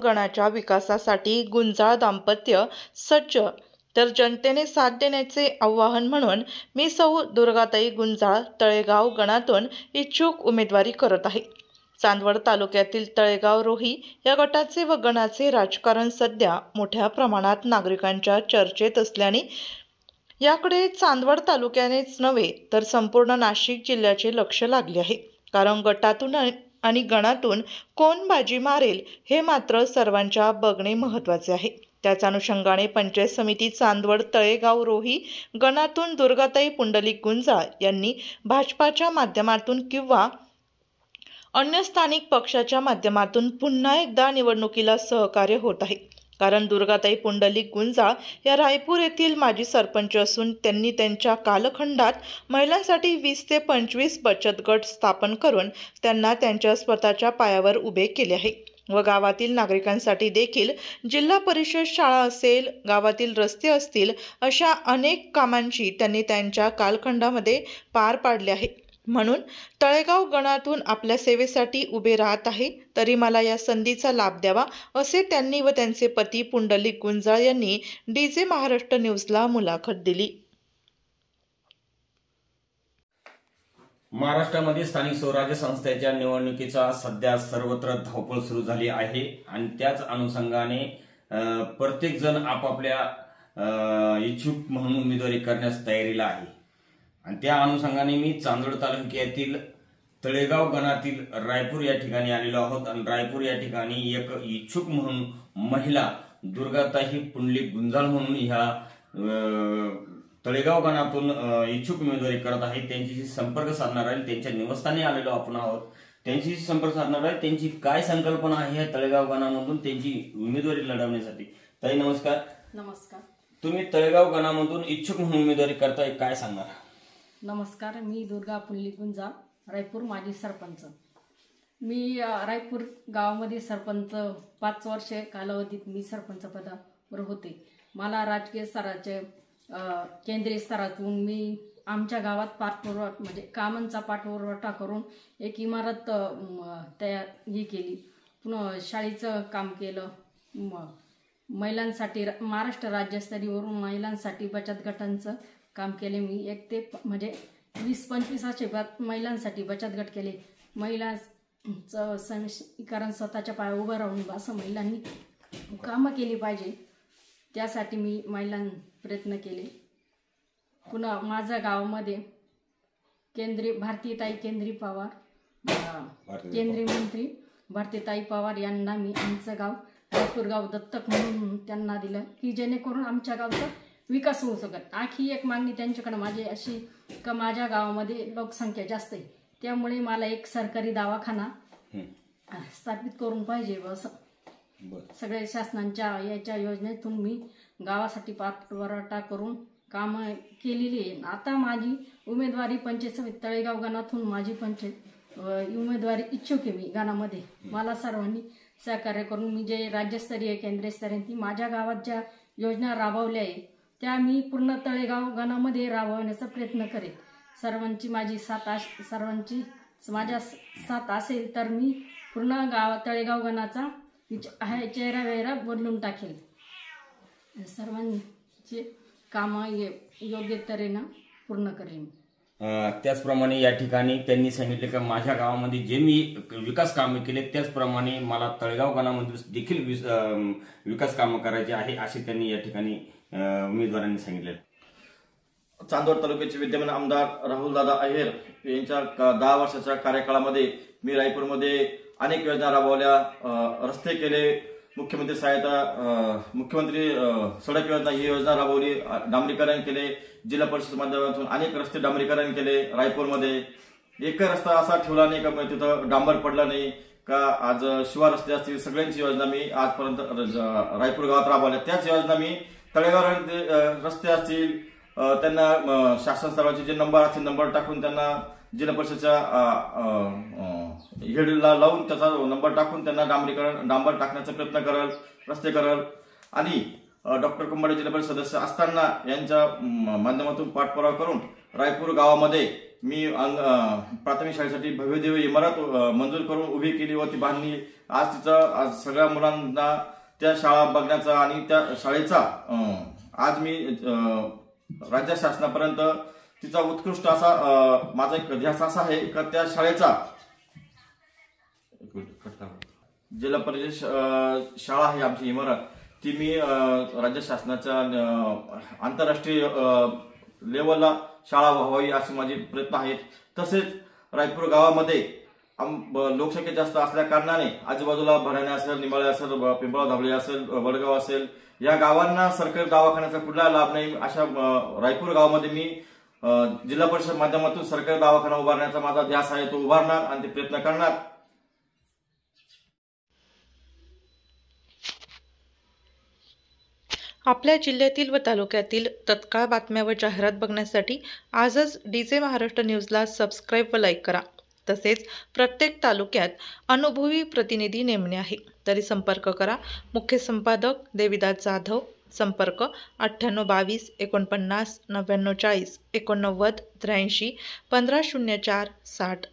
गणाच्या विकासासाठी गुंजाळ दाम्पत्य सज्ज, तर जनतेने साथ देण्याचे आवाहन म्हणून मी सौ दुर्गाताई गुंजाळ तळेगाव गणातून इच्छुक उमेदवारी करत आहे। चांदवड तालुक्यातील तळेगाव रोही या गटाचे व गणाचे राजकारण सध्या मोठ्या प्रमाणात नागरिकांच्या चर्चेत असल्याने याकडे चांदवड तालुक्यानेच नव्हे तर संपूर्ण नाशिक जिल्ह्याचे लक्ष लागले आहे। कारण गटातून आणि गणातून कोण बाजी मारेल हे मात्र सर्वांच्या बघणे महत्त्वाचे आहे। त्याच अनुषंगाने पंचायत समिती चांदवड तळेगाव रोही गणातून दुर्गाताई पुंडलिक गुंजाळ यांनी भाजपाच्या माध्यमातून किंवा अन्य स्थानिक पक्षाच्या माध्यमातून पुन्हा एकदा निवडणुकीला सहकार्य होत आहे। कारण दुर्गाताई पुंडलिक गुंजाळ या रायपूर येथील माजी सरपंच असून त्यांनी त्यांच्या कालखंडात महिलांसाठी 20 ते 25 बचत गट स्थापन करून त्यांना त्यांच्या स्वतःच्या पायावर उभे केले आहे व गावातील नागरिकांसाठी देखील जिल्हा परिषद शाळा असेल, गावातील रस्ते असतील अशा अनेक कामांची त्यांनी त्यांच्या कालखंडामध्ये पार पाडले आहे। म्हणून तळेगाव गणातून आपल्या सेवेसाठी उभे राहत आहे, तरी मला या संधीचा लाभ द्यावा असे त्यांनी व त्यांचे पती पुंडलिक गुंजाळ यांनी डीजे महाराष्ट्र न्यूजला मुलाखत दिली। महाराष्ट्रामध्ये स्थानिक स्वराज्य संस्थेच्या निवडणुकीचा सध्या सर्वत्र धावपळ सुरू झाली आहे आणि त्याच अनुषंगाने प्रत्येक जण आपापल्या इच्छुक म्हणून उमेदवारी करण्यास तयारीला आहे आणि त्या अनुषंगाने मी चांदवड तालुक्यातील तळेगाव गणातील रायपूर या ठिकाणी आलेलो आहोत आणि रायपूर या ठिकाणी एक इच्छुक म्हणून महिला दुर्गाताई पुंडलिक गुंजाळ म्हणून ह्या तळेगाव गणातून इच्छुक उमेदवारी करत आहे। त्यांच्याशी संपर्क साधणार आहे, त्यांच्या निवासस्थानी आलेलो आपण आहोत, त्यांच्याशी संपर्क साधणार आहे, त्यांची काय संकल्पना आहे तळेगाव गणामधून त्यांची उमेदवारी लढवण्यासाठी। ताई नमस्कार। नमस्कार। तुम्ही तळेगाव गणामधून इच्छुक म्हणून उमेदवारी करताय, काय सांगणार? नमस्कार, मी दुर्गा पुंडलिक गुंजाळ, रायपूर माजी सरपंच। मी रायपूर गावामध्ये सरपंच 5 वर्षे कालावधीत मी सरपंच पदावर होते। मला राजकीय स्तराचे केंद्रीय स्तरातून मी आमच्या गावात पाठपुरावा म्हणजे कामांचा पाठपुरावा करून एक इमारत तयार केली, पुन्हा शाळेचं काम केलं, महिलांसाठी महाराष्ट्र राज्यस्तरीयवरून महिलांसाठी बचत गटांचं काम केले। मी 1 ते म्हणजे 20-25 असे महिलांसाठी बचत गट केले। महिलांचं सक्षमीकरण स्वतःच्या पायावर उभं राहून असं महिलांनी कामं केली पाहिजे, त्यासाठी मी महिलांना प्रयत्न केले। पुन्हा माझ्या गावामध्ये भारतीताई केंद्रीय पवार, केंद्रीय मंत्री भारतीताई पवार यांना मी आमचं गाव रायपूर गाव दत्तक म्हणून त्यांना दिलं की जेणेकरून आमच्या गावचा विकास होऊ शकेल। आणखी एक मागणी त्यांच्याकडे माझी अशी का माझ्या गावामध्ये लोकसंख्या जास्त आहे, त्यामुळे मला एक सरकारी दवाखाना स्थापित करून पाहिजे असं सगळ्या शासनाच्या याच्या योजनेतून मी गावासाठी पाठपुरावा करून कामं केलेली आहे। आता माझी उमेदवारी पंचायत समिती तळेगाव गणातून माझी पंचायत उमेदवारी इच्छुक आहे मी गणामध्ये। मला सर्वांनी सहकार्य करून मी जे राज्यस्तरीय केंद्रस्तरीय ती माझ्या गावात ज्या योजना राबवल्या आहे त्या मी पूर्ण तळेगाव गणामध्ये राबवण्याचा प्रयत्न करेन। सर्वांची माझी सर्वांची माझ्या साथ असेल तर मी पूर्ण तळेगाव गणाचा चेहरा वेहरा बदलून टाकेल, सर्वांचे कामं योग्य तऱ्हेनं पूर्ण करेन। त्याचप्रमाणे या ठिकाणी त्यांनी सांगितले की माझ्या गावामध्ये जे मी विकास कामे केले त्याचप्रमाणे मला तळेगाव गणामध्ये देखील विकास कामं करायचे आहे असे त्यांनी या ठिकाणी उमेदवारांनी सांगितले। चांदवड तालुक्याचे विद्यमान आमदार राहुलदादा अहेर यांच्या 10 वर्षाच्या कार्यकाळामध्ये मी रायपूरमध्ये अनेक योजना राबवल्या, रस्ते केले, मुख्यमंत्री सडक योजना ही योजना राबवली, डांबरीकरण केले, जिल्हा परिषद माध्यमातून अनेक रस्ते डांबरीकरण केले। रायपूरमध्ये एक रस्ता असा ठेवला नाही का तिथं डांबर पडला नाही का। आज शिवार रस्ते असतील सगळ्यांची योजना मी आजपर्यंत रायपूर गावात राबवल्या। त्याच योजना मी तळेगाव रस्ते असतील त्यांना शासन स्तराचे जे नंबर असतील नंबर टाकून त्यांना जिल्हा परिषदच्या हेडला लावून त्याचा नंबर टाकून त्यांना डांबर टाकण्याचा प्रयत्न करेल, रस्ते करेल। आणि डॉक्टर कुंभाडे जिल्हा परिषद सदस्य असताना यांच्या माध्यमातून पाठपुरावा करून रायपूर गावामध्ये मी प्राथमिक शाळेसाठी भव्यदिव्य इमारत मंजूर करून उभी केली व ती बांधली. आज सगळ्या मुलांना त्या शाळा बघण्याचा आणि त्या शाळेचा आज मी राज्य शासनापर्यंत तिचा उत्कृष्ट असा माझा एक ध्यास असा आहे का त्या शाळेचा जिल्हा परिषद शाळा आहे आमची इमारत ती मी राज्य शासनाच्या आंतरराष्ट्रीय लेवलला शाळा व्हावी असे माझे प्रयत्न आहेत. तसेच रायपूर गावामध्ये लोकसंख्या जास्त असल्या कारणाने आजूबाजूला भराणे असेल, निमाळे असेल, पिंपळा धाबळे असेल, वडगाव असेल या गावांना सरकारी दवाखान्याचा कुठला लाभ नाही. अशा रायपूर गावामध्ये मी जिल्हा परिषद माध्यमातून सरकारी दवाखाना उभारण्याचा माझा ध्यास आहे. तो उभारणार आणि ते प्रयत्न करणार. आपल्या जिल्ह्यातील व तालुक्यातील तत्काळ बातम्या व जाहिरात बघण्यासाठी आजच DJ महाराष्ट्र न्यूजला सबस्क्राईब व लाईक करा. तसेच प्रत्येक तालुक्यात अनुभवी प्रतिनिधी नेमणे आहे तरी संपर्क करा. मुख्य संपादक देविदास जाधव. संपर्क 9822 49 99 40 89 83 1504 60.